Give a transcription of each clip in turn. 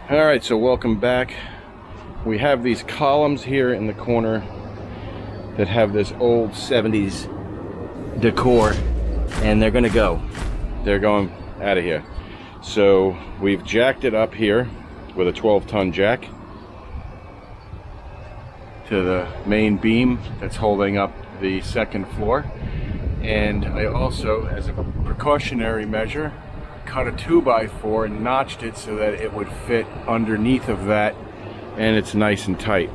All right, so welcome back. We have these columns here in the corner that have this old 70s decor, and they're gonna go. They're going out of here. So we've jacked it up here with a 12-ton jack to the main beam that's holding up the second floor. And I also, as a precautionary measure, cut a 2x4 and notched it so that it would fit underneath of that, and it's nice and tight.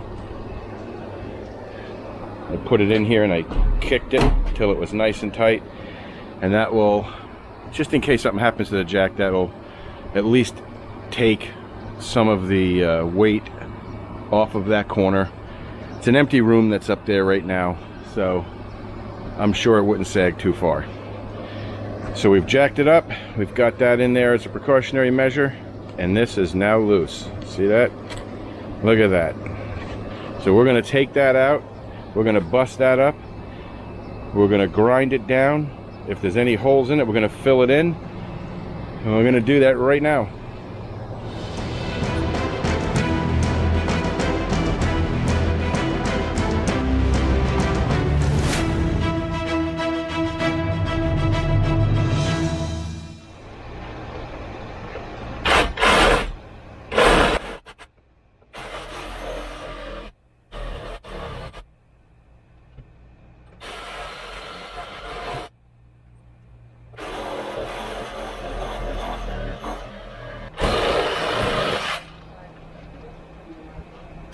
I put it in here and I kicked it till it was nice and tight, and that will, just in case something happens to the jack, that'll at least take some of the weight off of that corner. It's an empty room that's up there right now, so I'm sure it wouldn't sag too far. So we've jacked it up, we've got that in there as a precautionary measure, and this is now loose. See that? Look at that. So we're going to take that out, we're going to bust that up, we're going to grind it down. If there's any holes in it, we're going to fill it in, and we're going to do that right now.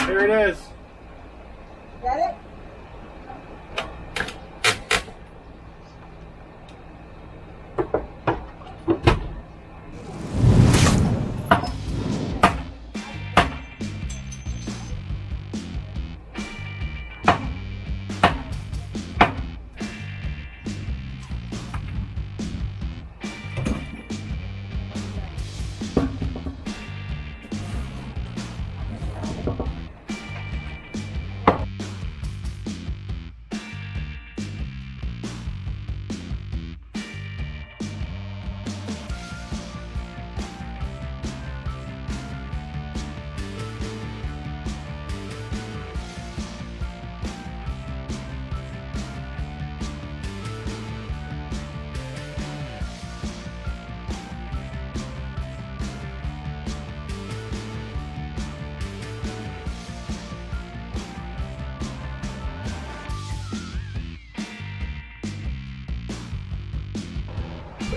Here it is. Got it?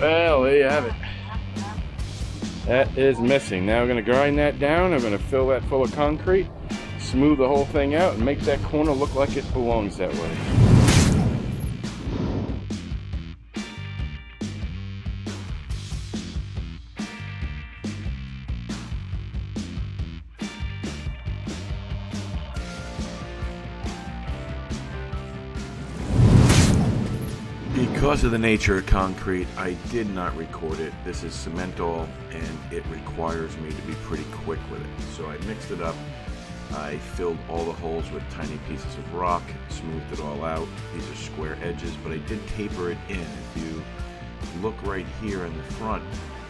Well, there you have it. That is missing. Now we're going to grind that down. I'm going to fill that full of concrete, smooth the whole thing out, and make that corner look like it belongs that way. Because of the nature of concrete, I did not record it. This is cementol, and it requires me to be pretty quick with it. So I mixed it up. I filled all the holes with tiny pieces of rock, smoothed it all out. These are square edges, but I did taper it in. If you look right here in the front,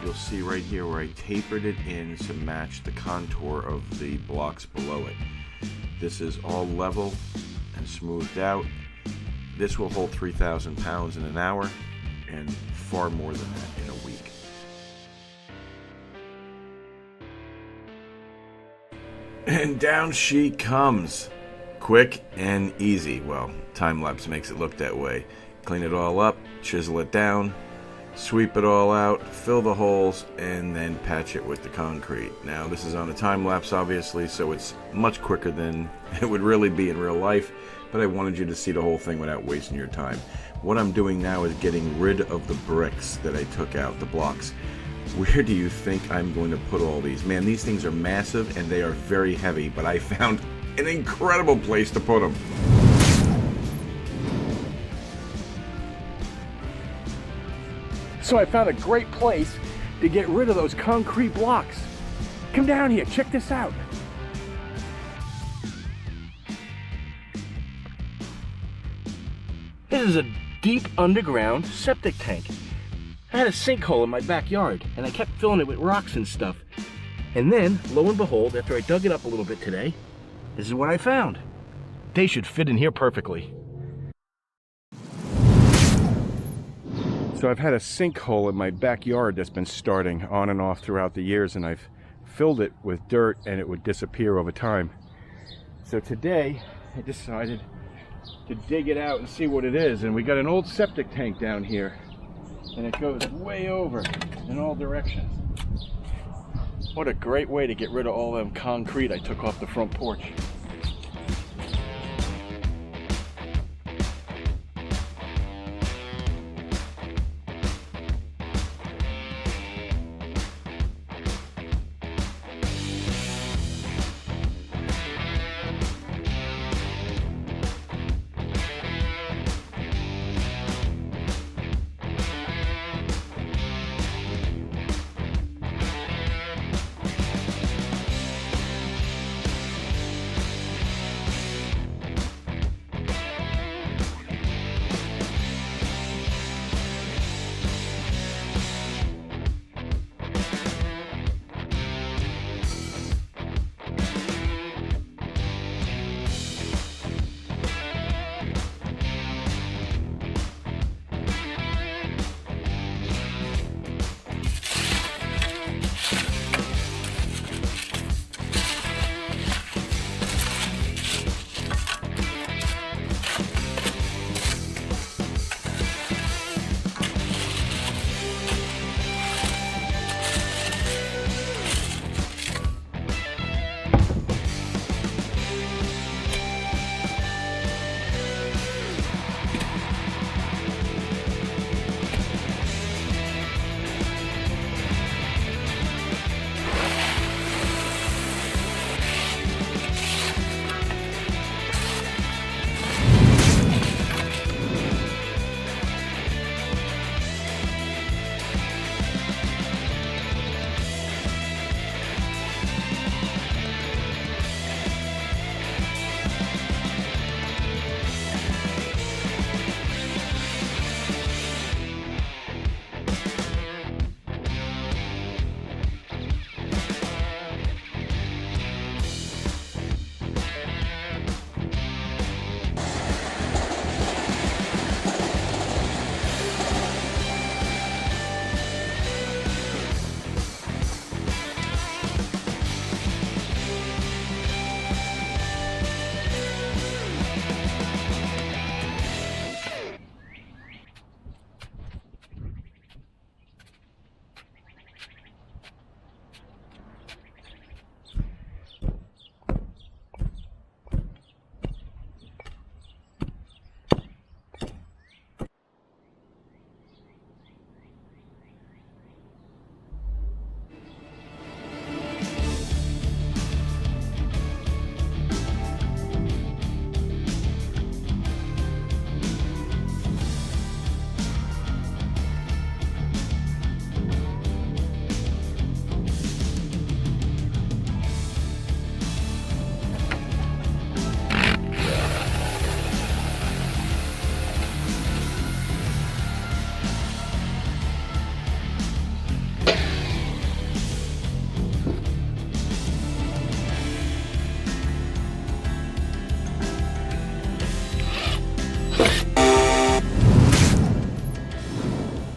you'll see right here where I tapered it in to match the contour of the blocks below it. This is all level and smoothed out. This will hold 3,000 pounds in an hour, and far more than that in a week. And down she comes. Quick and easy. Well, time-lapse makes it look that way. Clean it all up, chisel it down, sweep it all out, fill the holes, and then patch it with the concrete. Now, this is on a time-lapse, obviously, so it's much quicker than it would really be in real life, but I wanted you to see the whole thing without wasting your time. What I'm doing now is getting rid of the bricks that I took out, the blocks. Where do you think I'm going to put all these? Man, these things are massive and they are very heavy, but I found an incredible place to put them. So I found a great place to get rid of those concrete blocks. Come down here, check this out. This is a deep underground septic tank. I had a sinkhole in my backyard and I kept filling it with rocks and stuff. And then, lo and behold, after I dug it up a little bit today, this is what I found. They should fit in here perfectly. So I've had a sinkhole in my backyard that's been starting on and off throughout the years, and I've filled it with dirt and it would disappear over time. So today I decided to dig it out and see what it is, and we got an old septic tank down here and it goes way over in all directions. What a great way to get rid of all them concrete I took off the front porch.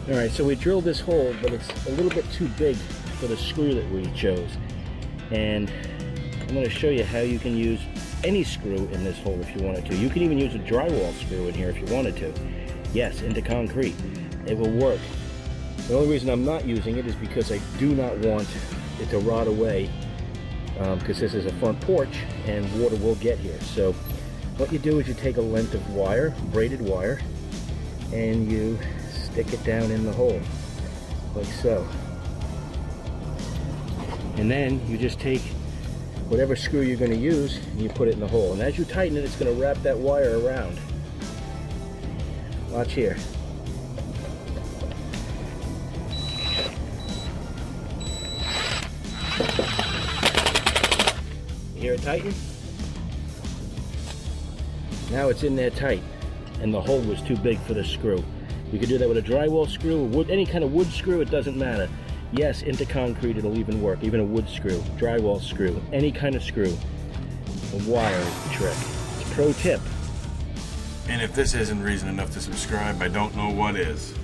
Alright, so we drilled this hole, but it's a little bit too big for the screw that we chose. And I'm going to show you how you can use any screw in this hole if you wanted to. You can even use a drywall screw in here if you wanted to. Yes, into concrete. It will work. The only reason I'm not using it is because I do not want it to rot away, because this is a front porch and water will get here. So what you do is you take a length of wire, braided wire, and you stick it down in the hole, like so. And then you just take whatever screw you're going to use and you put it in the hole. And as you tighten it, it's going to wrap that wire around. Watch here. You hear it tighten? Now it's in there tight, and the hole was too big for the screw. You could do that with a drywall screw, or wood, any kind of wood screw, it doesn't matter. Yes, into concrete it'll even work, even a wood screw, drywall screw, any kind of screw. The wire is the trick. It's a pro tip. And if this isn't reason enough to subscribe, I don't know what is.